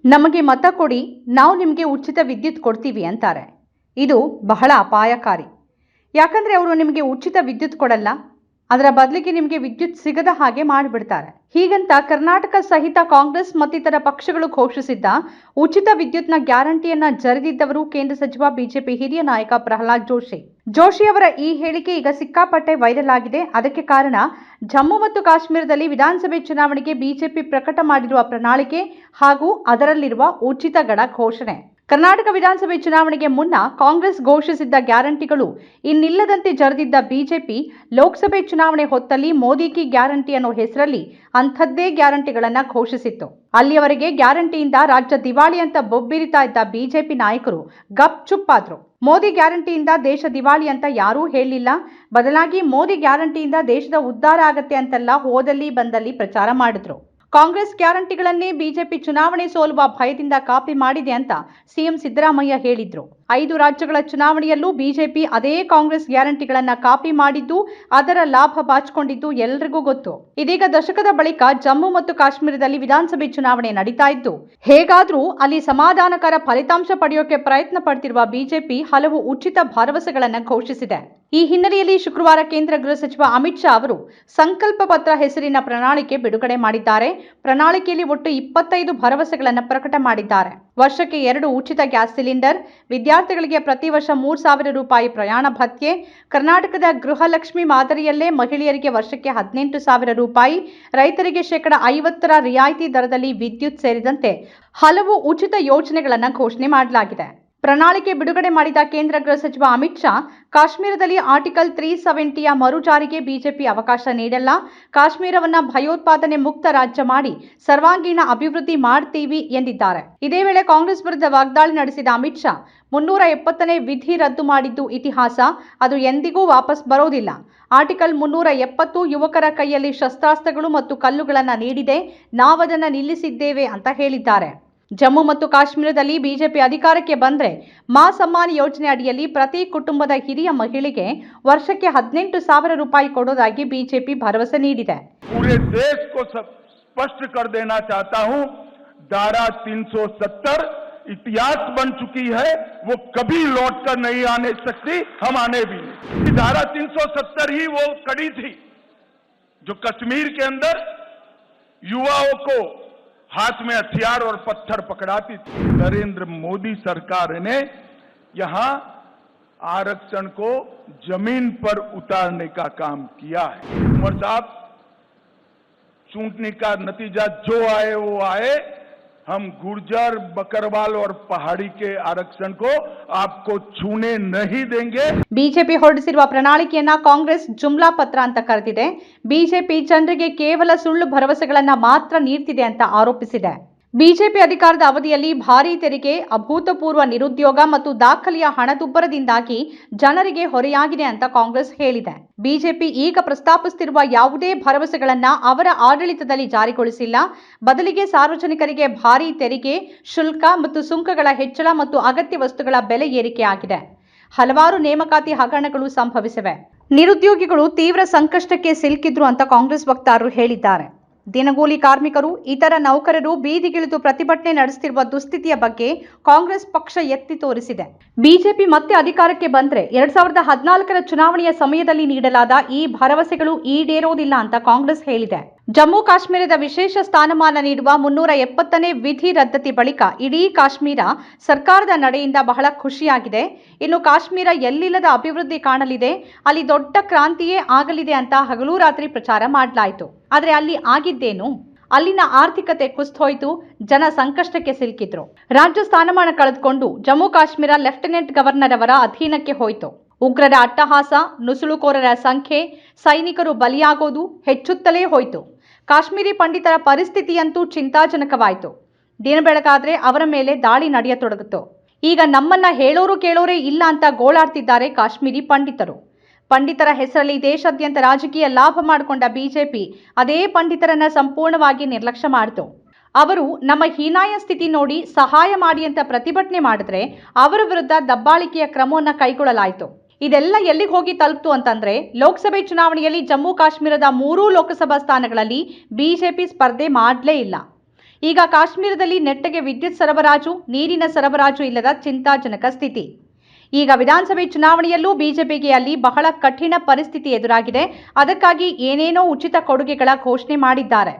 ನಮಗೆ ಮತ ಕೊಡಿ, ನಾವು ನಿಮಗೆ ಉಚಿತ ವಿದ್ಯುತ್ ಕೊಡ್ತೀವಿ ಅಂತಾರೆ. ಇದು ಬಹಳ ಅಪಾಯಕಾರಿ. ಯಾಕಂದ್ರೆ ಅವರು ನಿಮಗೆ ಉಚಿತ ವಿದ್ಯುತ್ ಕೊಡಲ್ಲ, ಅದರ ಬದಲಿಗೆ ನಿಮಗೆ ವಿದ್ಯುತ್ ಸಿಗದ ಹಾಗೆ ಮಾಡಿಬಿಡ್ತಾರೆ. ಹೀಗಂತ ಕರ್ನಾಟಕ ಸಹಿತ ಕಾಂಗ್ರೆಸ್ ಮತ್ತಿತರ ಪಕ್ಷಗಳು ಘೋಷಿಸಿದ್ದ ಉಚಿತ ವಿದ್ಯುತ್ನ ಗ್ಯಾರಂಟಿಯನ್ನ ಜರಿದಿದ್ದವರು ಕೇಂದ್ರ ಸಚಿವ ಬಿಜೆಪಿ ಹಿರಿಯ ನಾಯಕ ಪ್ರಹ್ಲಾದ್ ಜೋಶಿ ಅವರ ಈ ಹೇಳಿಕೆ ಈಗ ಸಿಕ್ಕಾಪಟ್ಟೆ ವೈರಲ್ ಆಗಿದೆ. ಅದಕ್ಕೆ ಕಾರಣ ಜಮ್ಮು ಮತ್ತು ಕಾಶ್ಮೀರದಲ್ಲಿ ವಿಧಾನಸಭೆ ಚುನಾವಣೆಗೆ ಬಿಜೆಪಿ ಪ್ರಕಟ ಮಾಡಿರುವ ಪ್ರಣಾಳಿಕೆ ಹಾಗೂ ಅದರಲ್ಲಿರುವ ಉಚಿತ ಗಡ ಘೋಷಣೆ. ಕರ್ನಾಟಕ ವಿಧಾನಸಭೆ ಚುನಾವಣೆಗೆ ಮುನ್ನ ಕಾಂಗ್ರೆಸ್ ಘೋಷಿಸಿದ್ದ ಗ್ಯಾರಂಟಿಗಳು ಇನ್ನಿಲ್ಲದಂತೆ ಜರಿದಿದ್ದ ಬಿಜೆಪಿ ಲೋಕಸಭೆ ಚುನಾವಣೆ ಹೊತ್ತಲ್ಲಿ ಮೋದಿ ಕಿ ಗ್ಯಾರಂಟಿ ಅನ್ನೋ ಹೆಸರಲ್ಲಿ ಅಂಥದ್ದೇ ಗ್ಯಾರಂಟಿಗಳನ್ನು ಘೋಷಿಸಿತ್ತು. ಅಲ್ಲಿಯವರೆಗೆ ಗ್ಯಾರಂಟಿಯಿಂದ ರಾಜ್ಯ ದಿವಾಳಿ ಅಂತ ಬೊಬ್ಬಿರಿತಾ ಇದ್ದ ಬಿಜೆಪಿ ನಾಯಕರು ಗಪ್ ಚುಪ್ಪಾದ್ರು. ಮೋದಿ ಗ್ಯಾರಂಟಿಯಿಂದ ದೇಶ ದಿವಾಳಿ ಅಂತ ಯಾರೂ ಹೇಳಲಿಲ್ಲ. ಬದಲಾಗಿ ಮೋದಿ ಗ್ಯಾರಂಟಿಯಿಂದ ದೇಶದ ಉದ್ಧಾರ ಆಗತ್ತೆ ಅಂತೆಲ್ಲ ಹೋದಲ್ಲಿ ಬಂದಲ್ಲಿ ಪ್ರಚಾರ ಮಾಡಿದ್ರು. ಕಾಂಗ್ರೆಸ್ ಗ್ಯಾರಂಟಿಗಳನ್ನೇ ಬಿಜೆಪಿ ಚುನಾವಣೆ ಸೋಲುವ ಭಯದಿಂದ ಕಾಪಿ ಮಾಡಿದೆ ಅಂತ ಸಿಎಂ ಸಿದ್ದರಾಮಯ್ಯ ಹೇಳಿದ್ರು. 5 ರಾಜ್ಯಗಳ ಚುನಾವಣೆಯಲ್ಲೂ ಬಿಜೆಪಿ ಅದೇ ಕಾಂಗ್ರೆಸ್ ಗ್ಯಾರಂಟಿಗಳನ್ನ ಕಾಪಿ ಮಾಡಿದ್ದು, ಅದರ ಲಾಭ ಬಾಚಿಕೊಂಡಿದ್ದು ಎಲ್ಲರಿಗೂ ಗೊತ್ತು. ಇದೀಗ ದಶಕದ ಬಳಿಕ ಜಮ್ಮು ಮತ್ತು ಕಾಶ್ಮೀರದಲ್ಲಿ ವಿಧಾನಸಭೆ ಚುನಾವಣೆ ನಡೀತಾ ಇದ್ದು, ಹೇಗಾದ್ರೂ ಅಲ್ಲಿ ಸಮಾಧಾನಕರ ಫಲಿತಾಂಶ ಪಡೆಯೋಕೆ ಪ್ರಯತ್ನ ಪಡ್ತಿರುವ ಬಿಜೆಪಿ ಹಲವು ಉಚಿತ ಭರವಸೆಗಳನ್ನ ಘೋಷಿಸಿದೆ. ಈ ಹಿನ್ನೆಲೆಯಲ್ಲಿ ಶುಕ್ರವಾರ ಕೇಂದ್ರ ಗೃಹ ಸಚಿವ ಅಮಿತ್ ಶಾ ಅವರು ಸಂಕಲ್ಪ ಪತ್ರ ಹೆಸರಿನ ಪ್ರಣಾಳಿಕೆ ಬಿಡುಗಡೆ ಮಾಡಿದ್ದಾರೆ. ಪ್ರಣಾಳಿಕೆಯಲ್ಲಿ ಒಟ್ಟು 25 ಭರವಸೆಗಳನ್ನು ಪ್ರಕಟ ಮಾಡಿದ್ದಾರೆ. ವರ್ಷಕ್ಕೆ 2 ಉಚಿತ ಗ್ಯಾಸ್ ಸಿಲಿಂಡರ್, ವಿದ್ಯಾರ್ಥಿಗಳಿಗೆ ಪ್ರತಿ ವರ್ಷ 3,000 ರೂಪಾಯಿ ಪ್ರಯಾಣ ಭತ್ಯೆ, ಕರ್ನಾಟಕದ ಗೃಹಲಕ್ಷ್ಮಿ ಮಾದರಿಯಲ್ಲೇ ಮಹಿಳೆಯರಿಗೆ ವರ್ಷಕ್ಕೆ 18,000 ರೂಪಾಯಿ, ರೈತರಿಗೆ ಶೇಕಡ 50 ರಿಯಾಯಿತಿ ದರದಲ್ಲಿ ವಿದ್ಯುತ್ ಸೇರಿದಂತೆ ಹಲವು ಉಚಿತ ಯೋಜನೆಗಳನ್ನು ಘೋಷಣೆ ಮಾಡಲಾಗಿದೆ. ಪ್ರಣಾಳಿಕೆ ಬಿಡುಗಡೆ ಮಾಡಿದ ಕೇಂದ್ರ ಗೃಹ ಸಚಿವ ಅಮಿತ್ ಶಾ, ಕಾಶ್ಮೀರದಲ್ಲಿ ಆರ್ಟಿಕಲ್ 370ಯ ಮರು ಜಾರಿಗೆ ಬಿಜೆಪಿ ಅವಕಾಶ ನೀಡಲ್ಲ, ಕಾಶ್ಮೀರವನ್ನ ಭಯೋತ್ಪಾದನೆ ಮುಕ್ತ ರಾಜ್ಯ ಮಾಡಿ ಸರ್ವಾಂಗೀಣ ಅಭಿವೃದ್ಧಿ ಮಾಡ್ತೀವಿ ಎಂದಿದ್ದಾರೆ. ಇದೇ ವೇಳೆ ಕಾಂಗ್ರೆಸ್ ವಿರುದ್ಧ ವಾಗ್ದಾಳಿ ನಡೆಸಿದ ಅಮಿತ್ ಶಾ, 370ನೇ ವಿಧಿ ರದ್ದು ಮಾಡಿದ್ದು ಇತಿಹಾಸ, ಅದು ಎಂದಿಗೂ ವಾಪಸ್ ಬರೋದಿಲ್ಲ. ಆರ್ಟಿಕಲ್ 370 ಯುವಕರ ಕೈಯಲ್ಲಿ ಶಸ್ತ್ರಾಸ್ತ್ರಗಳು ಮತ್ತು ಕಲ್ಲುಗಳನ್ನು ನೀಡಿದೆ, ನಾವದನ್ನ ನಿಲ್ಲಿಸಿದ್ದೇವೆ ಅಂತ ಹೇಳಿದ್ದಾರೆ. ಜಮ್ಮು ಮತ್ತು ಕಾಶ್ಮೀರದಲ್ಲಿ ಬಿಜೆಪಿ ಅಧಿಕಾರಕ್ಕೆ ಬಂದ್ರೆ ಮಾ ಸಮ್ಮಾನ್ ಯೋಜನೆ ಅಡಿಯಲ್ಲಿ ಪ್ರತಿ ಕುಟುಂಬದ ಹಿರಿಯ ಮಹಿಳೆಗೆ ವರ್ಷಕ್ಕೆ 18,000 ರೂಪಾಯಿ ಕೊಡೋದಾಗಿ ಬಿಜೆಪಿ ಭರವಸೆ ನೀಡಿದೆ. पूरे देश को स्पष्ट कर देना चाहता हूं, धारा 370 इतिहास बन चुकी है, वो कभी लौट कर नहीं आने सकती, हम आने भी नहीं। धारा 370 ही वो कड़ी थी जो कश्मीर के अंदर युवाओं को हाथ में हथियार और पत्थर पकड़ाती थी। नरेंद्र मोदी सरकार ने यहां आरक्षण को जमीन पर उतारने का काम किया है। उमर साहब, चूंटनी का नतीजा जो आए वो आए, हम गुर्जर, बकरवाल और पहाड़ी के आरक्षण को आपको छूने नहीं देंगे. ಬಿಜೆಪಿ ಹೊರಡಿಸಿರುವ ಪ್ರಣಾಳಿಕೆಯನ್ನ ಕಾಂಗ್ರೆಸ್ ಜುಮ್ಲಾ ಪತ್ರ ಅಂತ ಕರೆದಿದೆ. ಬಿಜೆಪಿ ಜನರಿಗೆ ಕೇವಲ ಸುಳ್ಳು ಭರವಸೆಗಳನ್ನ ಮಾತ್ರ ನೀಡ್ತಿದೆ ಅಂತ ಆರೋಪಿಸಿದೆ. ಬಿಜೆಪಿ ಅಧಿಕಾರದ ಅವಧಿಯಲ್ಲಿ ಭಾರೀ ತೆರಿಗೆ, ಅಭೂತಪೂರ್ವ ನಿರುದ್ಯೋಗ ಮತ್ತು ದಾಖಲೆಯ ಹಣದುಬ್ಬರದಿಂದಾಗಿ ಜನರಿಗೆ ಹೊರೆಯಾಗಿದೆ ಅಂತ ಕಾಂಗ್ರೆಸ್ ಹೇಳಿದೆ. ಬಿಜೆಪಿ ಈಗ ಪ್ರಸ್ತಾಪಿಸುತ್ತಿರುವ ಯಾವುದೇ ಭರವಸೆಗಳನ್ನ ಅವರ ಆಡಳಿತದಲ್ಲಿ ಜಾರಿಗೊಳಿಸಿಲ್ಲ. ಬದಲಿಗೆ ಸಾರ್ವಜನಿಕರಿಗೆ ಭಾರೀ ತೆರಿಗೆ, ಶುಲ್ಕ ಮತ್ತು ಸುಂಕಗಳ ಹೆಚ್ಚಳ ಮತ್ತು ಅಗತ್ಯ ವಸ್ತುಗಳ ಬೆಲೆ ಏರಿಕೆಯಾಗಿದೆ. ಹಲವಾರು ನೇಮಕಾತಿ ಹಗರಣಗಳು ಸಂಭವಿಸಿವೆ. ನಿರುದ್ಯೋಗಿಗಳು ತೀವ್ರ ಸಂಕಷ್ಟಕ್ಕೆ ಸಿಲುಕಿದ್ರು ಅಂತ ಕಾಂಗ್ರೆಸ್ ವಕ್ತಾರರು ಹೇಳಿದ್ದಾರೆ. ದಿನಗೂಲಿ ಕಾರ್ಮಿಕರು, ಇತರ ನೌಕರರು ಬೀದಿಗಿಳಿದು ಪ್ರತಿಭಟನೆ ನಡೆಸುತ್ತಿರುವ ದುಸ್ಥಿತಿಯ ಬಗ್ಗೆ ಕಾಂಗ್ರೆಸ್ ಪಕ್ಷ ಎತ್ತಿ ತೋರಿಸಿದೆ. ಬಿಜೆಪಿ ಮತ್ತೆ ಅಧಿಕಾರಕ್ಕೆ ಬಂದ್ರೆ 2014ರ ಚುನಾವಣೆಯ ಸಮಯದಲ್ಲಿ ನೀಡಲಾದ ಈ ಭರವಸೆಗಳು ಈಡೇರೋದಿಲ್ಲ ಅಂತ ಕಾಂಗ್ರೆಸ್ ಹೇಳಿದೆ. ಜಮ್ಮು ಕಾಶ್ಮೀರದ ವಿಶೇಷ ಸ್ಥಾನಮಾನ ನೀಡುವ 370ನೇ ವಿಧಿ ರದ್ದತಿ ಬಳಿಕ ಇಡೀ ಕಾಶ್ಮೀರ ಸರ್ಕಾರದ ನಡೆಯಿಂದ ಬಹಳ ಖುಷಿಯಾಗಿದೆ. ಇನ್ನು ಕಾಶ್ಮೀರ ಎಲ್ಲಿಲ್ಲದ ಅಭಿವೃದ್ಧಿ ಕಾಣಲಿದೆ, ಅಲ್ಲಿ ದೊಡ್ಡ ಕ್ರಾಂತಿಯೇ ಆಗಲಿದೆ ಅಂತ ಹಗಲು ರಾತ್ರಿ ಪ್ರಚಾರ ಮಾಡಲಾಯಿತು. ಆದರೆ ಅಲ್ಲಿ ಆಗಿದ್ದೇನು? ಅಲ್ಲಿನ ಆರ್ಥಿಕತೆ ಕುಸಿದೋಯ್ತು, ಜನ ಸಂಕಷ್ಟಕ್ಕೆ ಸಿಲುಕಿದ್ರು. ರಾಜ್ಯ ಸ್ಥಾನಮಾನ ಕಳೆದುಕೊಂಡು ಜಮ್ಮು ಕಾಶ್ಮೀರ ಲೆಫ್ಟಿನೆಂಟ್ ಗವರ್ನರ್ ಅವರ ಅಧೀನಕ್ಕೆ ಹೋಯಿತು. ಉಗ್ರರ ಅಟ್ಟಹಾಸ, ನುಸುಳುಕೋರರ ಸಂಖ್ಯೆ, ಸೈನಿಕರು ಬಲಿಯಾಗೋದು ಹೆಚ್ಚುತ್ತಲೇ ಹೋಯಿತು. ಕಾಶ್ಮೀರಿ ಪಂಡಿತರ ಪರಿಸ್ಥಿತಿಯಂತೂ ಚಿಂತಾಜನಕವಾಯಿತು. ದಿನ ಬೆಳಗಾದ್ರೆ ಅವರ ಮೇಲೆ ದಾಳಿ ನಡೆಯತೊಡಗಿತು. ಈಗ ನಮ್ಮನ್ನ ಹೇಳೋರು ಕೇಳೋರೇ ಇಲ್ಲ ಅಂತ ಗೋಳಾಡ್ತಿದ್ದಾರೆ ಕಾಶ್ಮೀರಿ ಪಂಡಿತರು. ಪಂಡಿತರ ಹೆಸರಲ್ಲಿ ದೇಶಾದ್ಯಂತ ರಾಜಕೀಯ ಲಾಭ ಮಾಡಿಕೊಂಡ ಬಿಜೆಪಿ ಅದೇ ಪಂಡಿತರನ್ನ ಸಂಪೂರ್ಣವಾಗಿ ನಿರ್ಲಕ್ಷ್ಯ ಮಾಡಿತು. ಅವರು ನಮ್ಮ ಹೀನಾಯ ಸ್ಥಿತಿ ನೋಡಿ ಸಹಾಯ ಮಾಡಿ ಅಂತ ಪ್ರತಿಭಟನೆ ಮಾಡಿದ್ರೆ ಅವರ ವಿರುದ್ಧ ದಬ್ಬಾಳಿಕೆಯ ಕ್ರಮವನ್ನು ಕೈಗೊಳ್ಳಲಾಯಿತು. ಇದೆಲ್ಲ ಎಲ್ಲಿಗೆ ಹೋಗಿ ತಲುಪ್ತು ಅಂತಂದ್ರೆ, ಲೋಕಸಭೆ ಚುನಾವಣೆಯಲ್ಲಿ ಜಮ್ಮು ಕಾಶ್ಮೀರದ 3 ಲೋಕಸಭಾ ಸ್ಥಾನಗಳಲ್ಲಿ ಬಿಜೆಪಿ ಸ್ಪರ್ಧೆ ಮಾಡಲೇ ಇಲ್ಲ. ಈಗ ಕಾಶ್ಮೀರದಲ್ಲಿ ನೆಟ್ಟಗೆ ವಿದ್ಯುತ್ ಸರಬರಾಜು, ನೀರಿನ ಸರಬರಾಜು ಇಲ್ಲದ ಚಿಂತಾಜನಕ ಸ್ಥಿತಿ. ಈಗ ವಿಧಾನಸಭೆ ಚುನಾವಣೆಯಲ್ಲೂ ಬಿಜೆಪಿಗೆ ಅಲ್ಲಿ ಬಹಳ ಕಠಿಣ ಪರಿಸ್ಥಿತಿ ಎದುರಾಗಿದೆ. ಅದಕ್ಕಾಗಿ ಏನೇನೋ ಉಚಿತ ಕೊಡುಗೆಗಳ ಘೋಷಣೆ ಮಾಡಿದ್ದಾರೆ.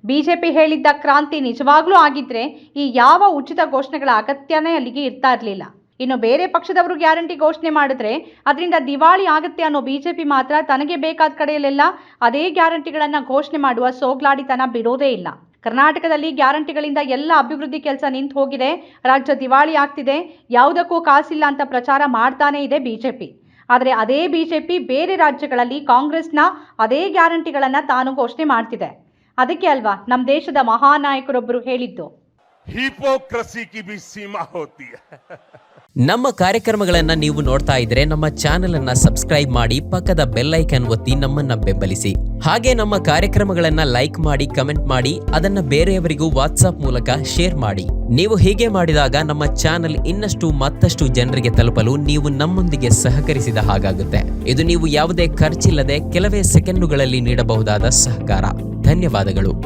ಬಿಜೆಪಿ ಹೇಳಿದ್ದ ಕ್ರಾಂತಿ ನಿಜವಾಗ್ಲೂ ಆಗಿದ್ರೆ ಈ ಯಾವ ಉಚಿತ ಘೋಷಣೆಗಳ ಅಗತ್ಯನೇ ಅಲ್ಲಿಗೆ ಇರ್ತಾ ಇರಲಿಲ್ಲ. ಇನ್ನು ಬೇರೆ ಪಕ್ಷದವರು ಗ್ಯಾರಂಟಿ ಘೋಷಣೆ ಮಾಡಿದ್ರೆ ಅದರಿಂದ ದಿವಾಳಿ ಆಗುತ್ತೆ ಅನ್ನೋ ಬಿಜೆಪಿ ಮಾತ್ರ ತನಗೆ ಬೇಕಾದ ಕಡೆಯಲ್ಲೆಲ್ಲ ಅದೇ ಗ್ಯಾರಂಟಿಗಳನ್ನು ಘೋಷಣೆ ಮಾಡುವ ಸೋಗ್ಲಾಡಿತನ ಬಿಡೋದೇ ಇಲ್ಲ. ಕರ್ನಾಟಕದಲ್ಲಿ ಗ್ಯಾರಂಟಿಗಳಿಂದ ಎಲ್ಲ ಅಭಿವೃದ್ಧಿ ಕೆಲಸ ನಿಂತು ಹೋಗಿದೆ, ರಾಜ್ಯ ದಿವಾಳಿ ಆಗ್ತಿದೆ, ಯಾವುದಕ್ಕೂ ಕಾಸಿಲ್ಲ ಅಂತ ಪ್ರಚಾರ ಮಾಡ್ತಾನೇ ಇದೆ ಬಿಜೆಪಿ. ಆದರೆ ಅದೇ ಬಿಜೆಪಿ ಬೇರೆ ರಾಜ್ಯಗಳಲ್ಲಿ ಕಾಂಗ್ರೆಸ್ನ ಅದೇ ಗ್ಯಾರಂಟಿಗಳನ್ನು ತಾನು ಘೋಷಣೆ ಮಾಡ್ತಿದೆ. ಅದಕ್ಕೆ ಅಲ್ವಾ ನಮ್ಮ ದೇಶದ ಮಹಾನಾಯಕರೊಬ್ಬರು ಹೇಳಿದ್ದು, ಹಿಪೋಕ್ರಸಿ ಕಿ ಭಿ ಸೀಮಾ ಹೋತಿ ಹೈ. ನಮ್ಮ ಕಾರ್ಯಕ್ರಮಗಳನ್ನು ನೀವು ನೋಡ್ತಾ ಇದ್ರೆ ನಮ್ಮ ಚಾನೆಲ್ ಅನ್ನ ಸಬ್ಸ್ಕ್ರೈಬ್ ಮಾಡಿ, ಪಕ್ಕದ ಬೆಲ್ ಐಕಾನ್ ಒತ್ತಿ ನಮ್ಮನ್ನ ಬೆಂಬಲಿಸಿ. ಹಾಗೆ ನಮ್ಮ ಕಾರ್ಯಕ್ರಮಗಳನ್ನ ಲೈಕ್ ಮಾಡಿ, ಕಮೆಂಟ್ ಮಾಡಿ, ಅದನ್ನ ಬೇರೆಯವರಿಗೂ ವಾಟ್ಸ್ಆಪ್ ಮೂಲಕ ಶೇರ್ ಮಾಡಿ. ನೀವು ಹೀಗೆ ಮಾಡಿದಾಗ ನಮ್ಮ ಚಾನೆಲ್ ಇನ್ನಷ್ಟು ಮತ್ತಷ್ಟು ಜನರಿಗೆ ತಲುಪಲು ನೀವು ನಮ್ಮೊಂದಿಗೆ ಸಹಕರಿಸಿದ ಹಾಗಾಗುತ್ತೆ. ಇದು ನೀವು ಯಾವುದೇ ಖರ್ಚಿಲ್ಲದೆ ಕೆಲವೇ ಸೆಕೆಂಡುಗಳಲ್ಲಿ ನೀಡಬಹುದಾದ ಸಹಕಾರ. ಧನ್ಯವಾದಗಳು.